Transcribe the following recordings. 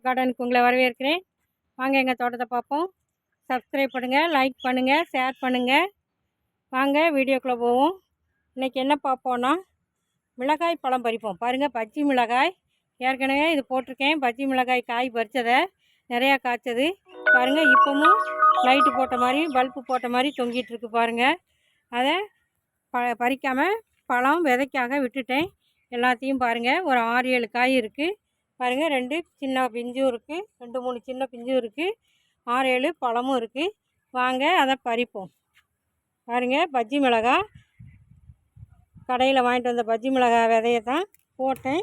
கார்டனுக்கு உங்களை வரவேற்கிறேன். வாங்க எங்கள் தோட்டத்தை பார்ப்போம். சப்ஸ்கிரைப் பண்ணுங்கள், லைக் பண்ணுங்கள், ஷேர் பண்ணுங்கள். வாங்க வீடியோக்குள்ளே போவோம். இன்றைக்கி என்ன பார்ப்போன்னா மிளகாய் பழம் பறிப்போம். பாருங்கள், பச்சை மிளகாய் ஏற்கனவே இது போட்டிருக்கேன். பச்சை மிளகாய் காய் பறித்ததை நிறையா காய்ச்சது பாருங்கள். இப்போவும் லைட்டு போட்ட மாதிரி பல்பு போட்ட மாதிரி தொங்கிட்டுருக்கு பாருங்கள். அதை பறிக்காமல் பழம் விதைக்காக விட்டுட்டேன். எல்லாத்தையும் பாருங்கள், ஒரு 6-7 காய் இருக்குது பாருங்கள். 2 சின்ன பிஞ்சும் இருக்குது, 2-3 சின்ன பிஞ்சும் இருக்குது, 6-7 பழமும் இருக்குது. வாங்க அதை பறிப்போம். பாருங்கள், பஜ்ஜி மிளகாய் கடையில் வாங்கிட்டு வந்த பஜ்ஜி மிளகாய் விதையை தான் போட்டேன்.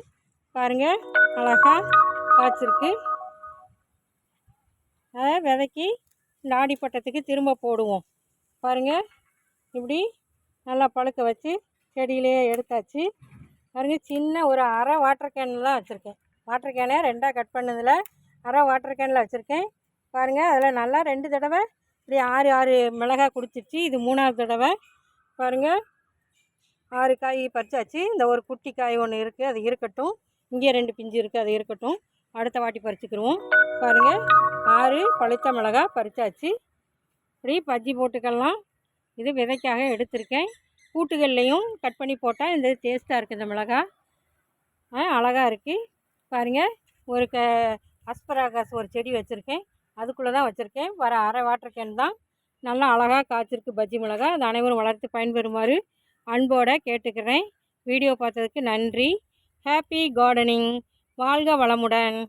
பாருங்கள், அழகாக காய்ச்சிருக்கு. அதை விதைக்கி இந்த ஆடிப்பட்டத்துக்கு திரும்ப போடுவோம். பாருங்கள், இப்படி நல்லா பழுக்க வச்சு செடியிலேயே எடுத்தாச்சு. பாருங்கள், சின்ன ஒரு அரை வாட்டர் கேனில் தான் வச்சுருக்கேன். வாட்டர் கேனை 2ஆக கட் பண்ணதில் அரை வாட்டர் கேனில் வச்சுருக்கேன். பாருங்கள், அதில் நல்லா 2 தடவை இப்படி 6 மிளகாய் குடிச்சிருச்சு. இது 3ஆவது தடவை. பாருங்கள், 6 காய் பறிச்சாச்சு. இந்த ஒரு குட்டி காய் ஒன்று இருக்குது, அது இருக்கட்டும். இங்கே 2 பிஞ்சு இருக்குது, அது இருக்கட்டும். அடுத்த வாட்டி பறிச்சுக்கிடுவோம். பாருங்கள், 6 பழுத்த மிளகாய் பறிச்சாச்சு. இப்படி பஜ்ஜி போட்டுக்கலாம். இது விதைக்காக எடுத்திருக்கேன். கூட்டுகள்லையும் கட் பண்ணி போட்டால் இந்த டேஸ்ட்டாக இருக்குது. இந்த மிளகாய் அழகாக இருக்குது. பாருங்கள், ஒரு அஸ்பராகஸ் ஒரு செடி வச்சுருக்கேன், அதுக்குள்ளே தான் வச்சுருக்கேன். வர அரை வாட்டர் கேன் தான். நல்லா அழகாக காய்ச்சிருக்கு பஜ்ஜி மிளகாய். அது அனைவரும் வளர்த்து பயன்பெறுமாறு அன்போடு கேட்டுக்கிறேன். வீடியோ பார்த்ததுக்கு நன்றி. Happy gardening. வாழ்க வளமுடன்.